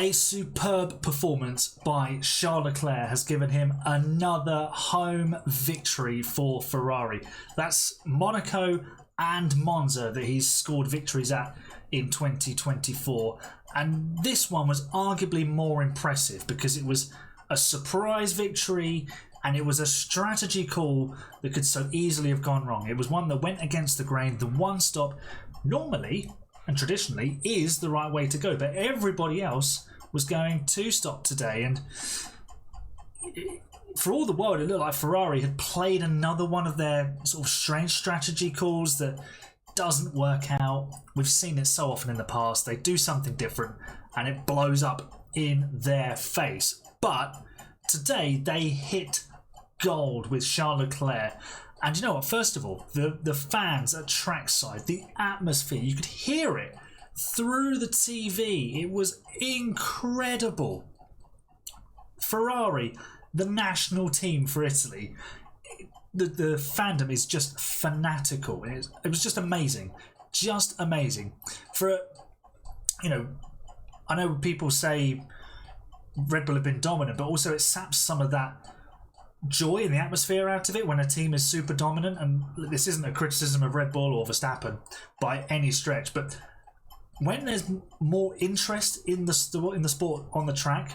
A superb performance by Charles Leclerc has given him another home victory for Ferrari. That's Monaco and Monza that he's scored victories at in 2024. And this one was arguably more impressive because it was a surprise victory and it was a strategy call that could so easily have gone wrong. It was one that went against the grain. The one stop normally and traditionally is the right way to go, but everybody else was going two stop today, and for all the world it looked like Ferrari had played another one of their sort of strange strategy calls that doesn't work out. We've seen it so often in the past. They do something different and it blows up in their face, but today they hit gold with Charles Leclerc. And you know what, first of all, the fans at trackside, the atmosphere, you could hear it through the TV. It was incredible. Ferrari, the national team for Italy, the fandom is just fanatical. It was just amazing. Just amazing. I know people say Red Bull have been dominant, but also it saps some of that joy and the atmosphere out of it when a team is super dominant. And this isn't a criticism of Red Bull or Verstappen by any stretch, but when there's more interest in the sport on the track,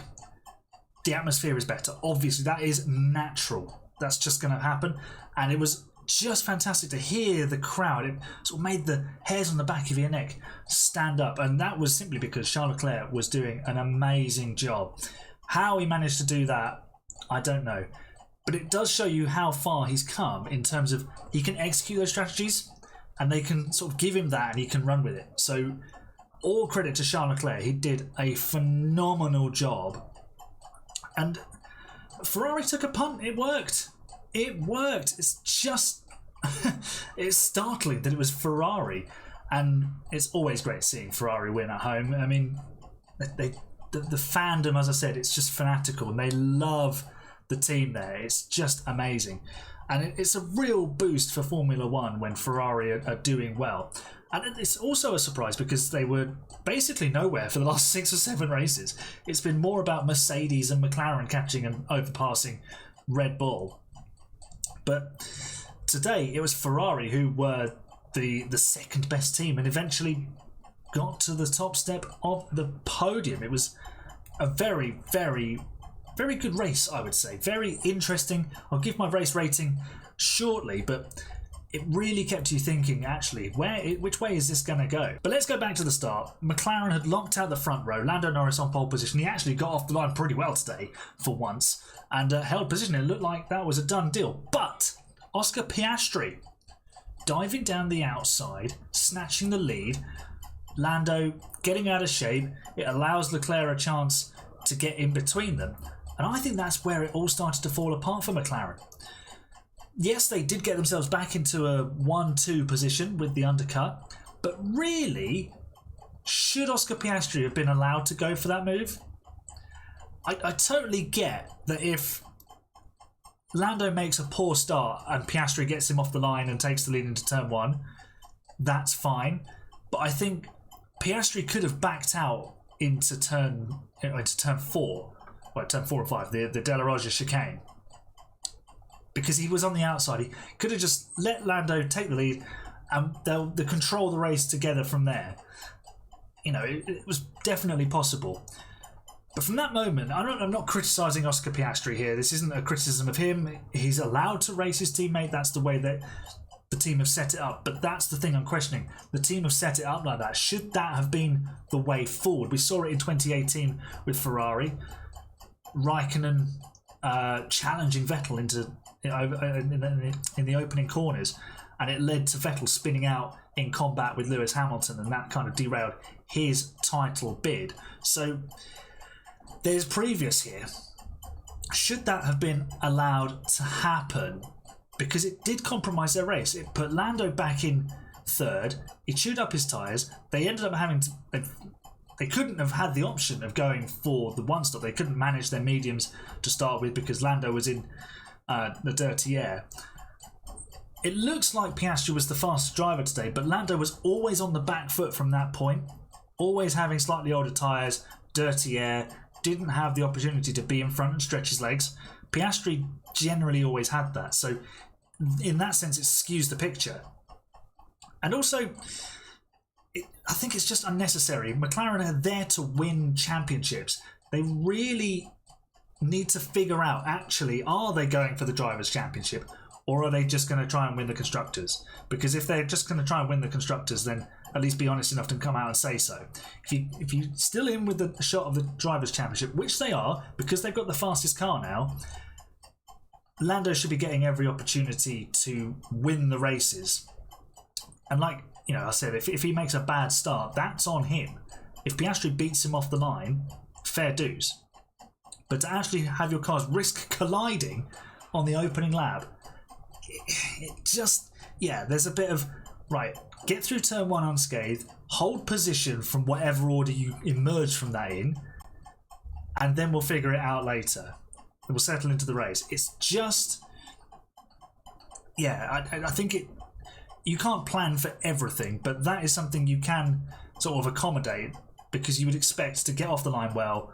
the atmosphere is better. Obviously, that is natural. That's just going to happen. And it was just fantastic to hear the crowd. It sort of made the hairs on the back of your neck stand up, and that was simply because Charles Leclerc was doing an amazing job. How he managed to do that, I don't know. But it does show you how far he's come in terms of he can execute those strategies and they can sort of give him that and he can run with it. So all credit to Charles Leclerc. He did a phenomenal job. And Ferrari took a punt. It worked. It worked. It's just... it's startling that it was Ferrari. And it's always great seeing Ferrari win at home. I mean, the fandom, as I said, it's just fanatical. And they love the team there. It's just amazing. And it's a real boost for Formula One when Ferrari are doing well. And it's also a surprise because they were basically nowhere for the last 6 or 7 races. It's been more about Mercedes and McLaren catching and overpassing Red Bull. But today it was Ferrari who were the second best team and eventually got to the top step of the podium. It was a very, very, very good race, I would say. Very interesting. I'll give my race rating shortly, but it really kept you thinking, actually, which way is this going to go? But let's go back to the start. McLaren had locked out the front row. Lando Norris on pole position. He actually got off the line pretty well today, for once, and held position. It looked like that was a done deal. But Oscar Piastri, diving down the outside, snatching the lead. Lando getting out of shape. It allows Leclerc a chance to get in between them. And I think that's where it all started to fall apart for McLaren. Yes, they did get themselves back into a 1-2 position with the undercut, but really, should Oscar Piastri have been allowed to go for that move? I totally get that if Lando makes a poor start and Piastri gets him off the line and takes the lead into turn 1, that's fine. But I think Piastri could have backed out into turn 4. Well, turn 4 and 5, the De La Roja chicane. Because he was on the outside. He could have just let Lando take the lead and they'll control the race together from there. You know, it was definitely possible. But from that moment, I'm not criticising Oscar Piastri here. This isn't a criticism of him. He's allowed to race his teammate. That's the way that the team have set it up. But that's the thing I'm questioning. The team have set it up like that. Should that have been the way forward? We saw it in 2018 with Ferrari. Raikkonen challenging Vettel in the opening corners, and it led to Vettel spinning out in combat with Lewis Hamilton, and that kind of derailed his title bid. So there's previous here. Should that have been allowed to happen? Because it did compromise their race. It put Lando back in third. He chewed up his tyres. They ended up having to... They couldn't have had the option of going for the one stop. They couldn't manage their mediums to start with because Lando was in the dirty air. It looks like Piastri was the fastest driver today, but Lando was always on the back foot from that point, always having slightly older tyres, dirty air, didn't have the opportunity to be in front and stretch his legs. Piastri generally always had that, so in that sense it skews the picture. And also, I think it's just unnecessary. McLaren are there to win championships. They really need to figure out, actually, are they going for the Drivers' Championship, or are they just going to try and win the Constructors? Because if they're just going to try and win the Constructors, then at least be honest enough to come out and say so. If you're still in with the shot of the Drivers' Championship, which they are, because they've got the fastest car now, Lando should be getting every opportunity to win the races. And like I said, if he makes a bad start, that's on him. If Piastri beats him off the line, fair dues. But to actually have your cars risk colliding on the opening lap, it just, there's a bit of, right, get through turn 1 unscathed, hold position from whatever order you emerge from that in, and then we'll figure it out later. We'll settle into the race. It's just, I think you can't plan for everything, but that is something you can sort of accommodate, because you would expect to get off the line well,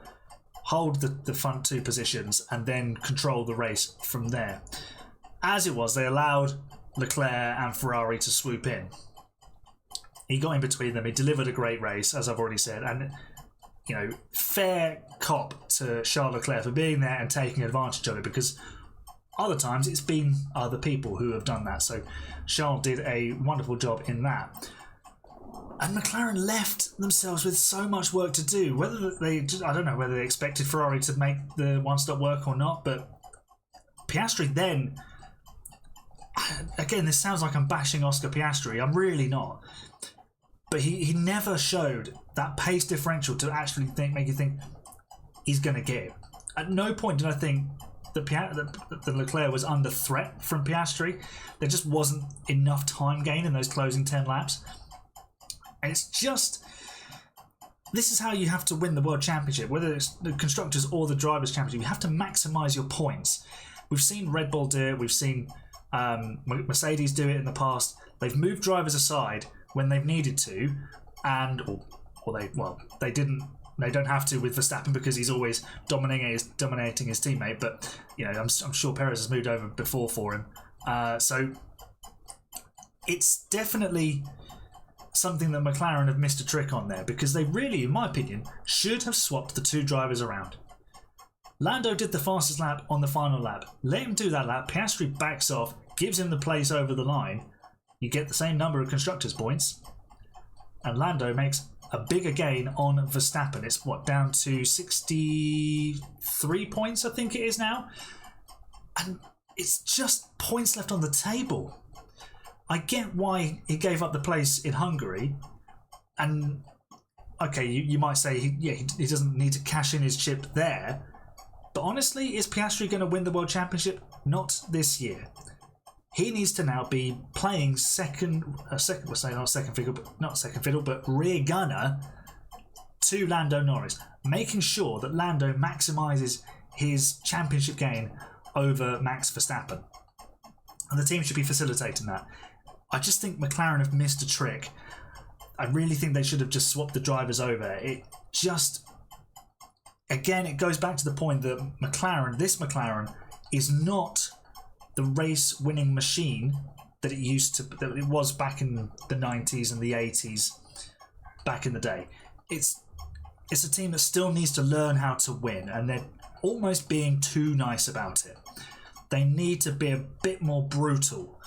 hold the front 2 positions, and then control the race from there. As it was, they allowed Leclerc and Ferrari to swoop in. He got in between them. He delivered a great race, as I've already said, and fair cop to Charles Leclerc for being there and taking advantage of it, because other times it's been other people who have done that. So Charles did a wonderful job in that. And McLaren left themselves with so much work to do. I don't know whether they expected Ferrari to make the one-stop work or not, but Piastri then, again, this sounds like I'm bashing Oscar Piastri. I'm really not. But he never showed that pace differential to actually make you think he's going to get it. At no point did I think that Leclerc was under threat from Piastri. There just wasn't enough time gain in those closing 10 laps. And it's just, this is how you have to win the World Championship, whether it's the Constructors or the Drivers' Championship. You have to maximise your points. We've seen Red Bull do it. We've seen Mercedes do it in the past. They've moved drivers aside when they've needed to, and they didn't. They don't have to with Verstappen because he's always dominating his teammate. But I'm sure Perez has moved over before for him. So it's definitely something that McLaren have missed a trick on there, because they really, in my opinion, should have swapped the 2 drivers around. Lando did the fastest lap on the final lap. Let him do that lap. Piastri backs off, gives him the place over the line. You get the same number of Constructors' points, and Lando makes a bigger gain on Verstappen. It's down to 63 points, I think it is now. And it's just points left on the table. I get why he gave up the place in Hungary, and okay, you might say he doesn't need to cash in his chip there, but honestly, is Piastri going to win the World Championship? Not this year. He needs to now be playing rear gunner to Lando Norris, making sure that Lando maximises his championship gain over Max Verstappen, and the team should be facilitating that. I just think McLaren have missed a trick. I really think they should have just swapped the drivers over. It just, again, it goes back to the point that this McLaren is not the race-winning machine that it was back in the 90s and the 80s, back in the day. It's a team that still needs to learn how to win, and they're almost being too nice about it. They need to be a bit more brutal.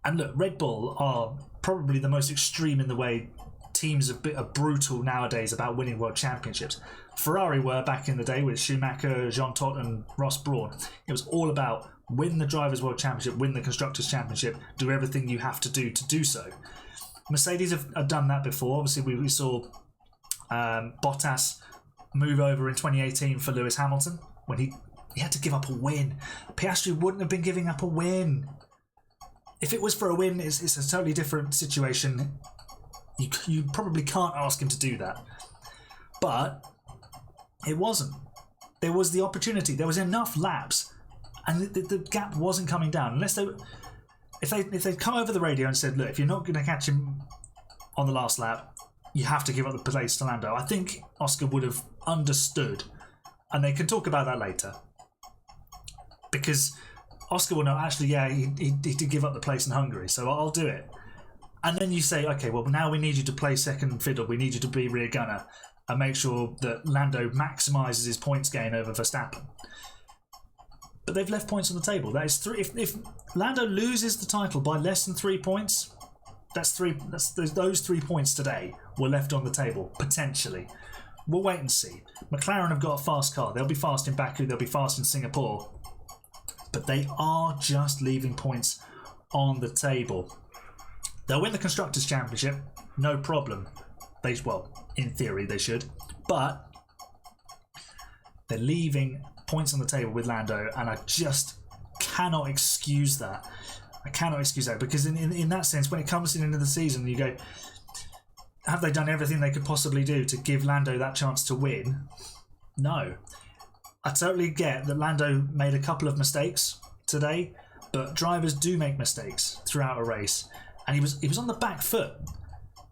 And look, Red Bull are probably the most extreme in the way teams are brutal nowadays about winning world championships. Ferrari were back in the day with Schumacher, Jean Todt and Ross Brawn. It was all about win the Drivers' World Championship, win the Constructors' Championship, do everything you have to do so. Mercedes have done that before. Obviously, we saw Bottas move over in 2018 for Lewis Hamilton when he had to give up a win. Piastri wouldn't have been giving up a win. If it was for a win, it's a totally different situation. You probably can't ask him to do that. But it wasn't. There was the opportunity. There was enough laps, and the gap wasn't coming down. If they'd come over the radio and said, look, if you're not going to catch him on the last lap, you have to give up the place to Lando. I think Oscar would have understood, and they can talk about that later, because Oscar will know, actually, yeah, he did give up the place in Hungary, so I'll do it. And then you say, okay, well, now we need you to play second fiddle, we need you to be rear gunner, and make sure that Lando maximises his points gain over Verstappen. But they've left points on the table. That is three. If Lando loses the title by less than 3 points, those 3 points today were left on the table, potentially. We'll wait and see. McLaren have got a fast car. They'll be fast in Baku, they'll be fast in Singapore. But they are just leaving points on the table. They'll win the Constructors' Championship, no problem. Well, in theory they should. But they're leaving points on the table with Lando, and I just cannot excuse that. I cannot excuse that, because in that sense, when it comes to the end of the season, you go, have they done everything they could possibly do to give Lando that chance to win? No. I totally get that Lando made a couple of mistakes today, but drivers do make mistakes throughout a race, and he was on the back foot,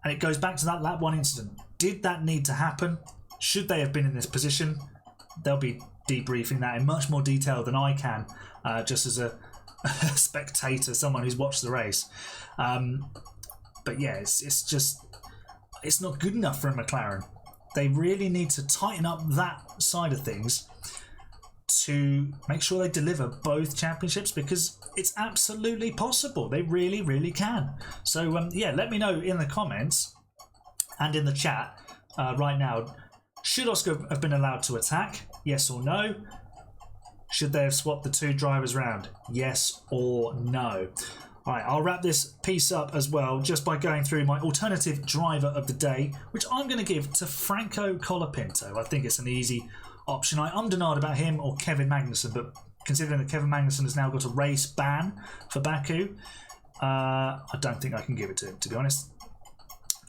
and it goes back to that lap 1 incident. Did that need to happen? Should they have been in this position? They'll be debriefing that in much more detail than I can, just as a spectator, someone who's watched the race. But yeah, it's not good enough for a McLaren. They really need to tighten up that side of things to make sure they deliver both championships, because it's absolutely possible. They really, really can. So yeah, let me know in the comments and in the chat right now. Should Oscar have been allowed to attack? Yes or no? Should they have swapped the 2 drivers round? Yes or no? Alright, I'll wrap this piece up as well just by going through my alternative driver of the day, which I'm going to give to Franco Colapinto. I think it's an easy option. I denied about him or Kevin Magnussen, but considering that Kevin Magnussen has now got a race ban for Baku, I don't think I can give it to him, to be honest.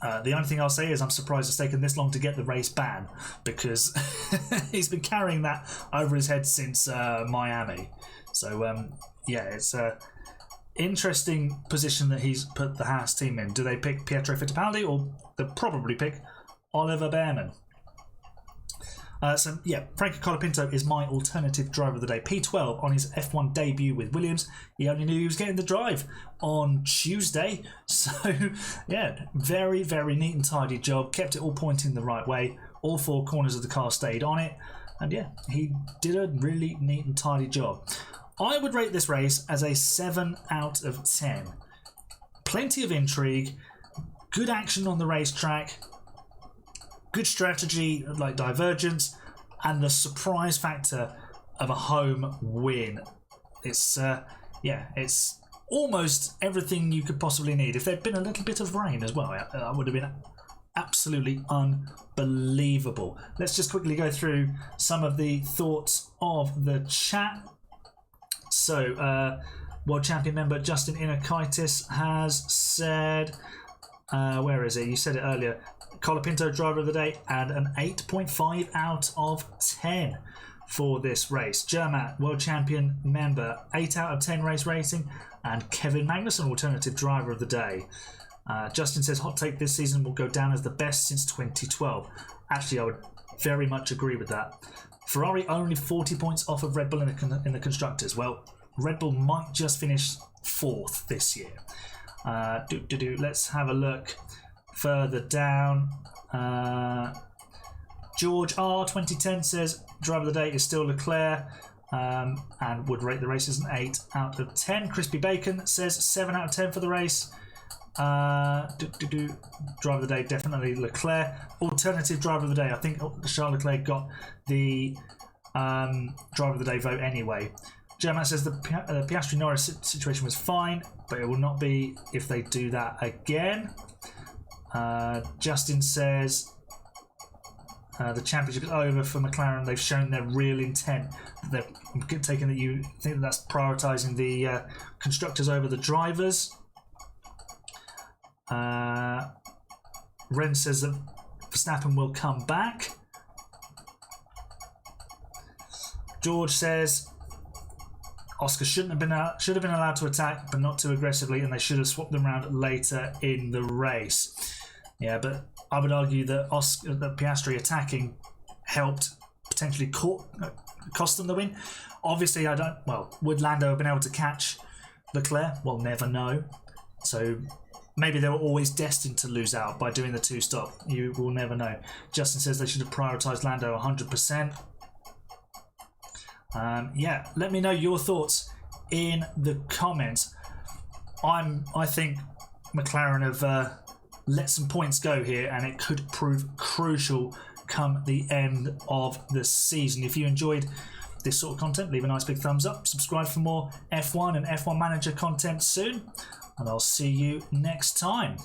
The only thing I'll say is I'm surprised it's taken this long to get the race ban, because he's been carrying that over his head since Miami. So yeah, it's an interesting position that he's put the Haas team in. Do they pick Pietro Fittipaldi, or they'll probably pick Oliver Behrman? So yeah, Franco Colapinto is my alternative driver of the day. P12 on his F1 debut with Williams. He only knew he was getting the drive on Tuesday. So yeah, very, very neat and tidy job. Kept it all pointing the right way. All 4 corners of the car stayed on it. And yeah, he did a really neat and tidy job. I would rate this race as a 7 out of 10. Plenty of intrigue. Good action on the racetrack. Good strategy, like divergence, and the surprise factor of a home win. It's yeah, it's almost everything you could possibly need. If there'd been a little bit of rain as well, that would have been absolutely unbelievable. Let's just quickly go through some of the thoughts of the chat. So, World Champion member Justin Inakaitis has said, where is it? You said it earlier. Colapinto driver of the day, and an 8.5 out of 10 for this race. Germat, World Champion member, 8 out of 10 race rating, and Kevin Magnussen, alternative driver of the day. Justin says, hot take, this season will go down as the best since 2012. Actually, I would very much agree with that. Ferrari only 40 points off of Red Bull in the Constructors. Well, Red Bull might just finish 4th this year. Let's have a look further down. George R 2010 says driver of the day is still Leclerc, and would rate the race as an 8 out of 10. Crispy Bacon says 7 out of 10 for the race. Driver of the day, definitely Leclerc. Alternative driver of the day, I think Charles Leclerc got the driver of the day vote anyway. German says the Piastri Norris situation was fine, but it will not be if they do that again. Justin says the championship is over for McLaren. They've shown their real intent. They've taken that you think that's prioritising the constructors over the drivers. Ren says that Verstappen will come back. George says Oscar should have been allowed to attack, but not too aggressively, and they should have swapped them around later in the race. Yeah, but I would argue that that Piastri attacking helped potentially cost them the win. Obviously, would Lando have been able to catch Leclerc? We'll never know. So maybe they were always destined to lose out by doing the 2-stop. You will never know. Justin says they should have prioritised Lando 100%. Yeah, let me know your thoughts in the comments. I think McLaren have let some points go here, and it could prove crucial come the end of the season. If you enjoyed this sort of content, leave a nice big thumbs up. Subscribe for more F1 and F1 Manager content soon, and I'll see you next time.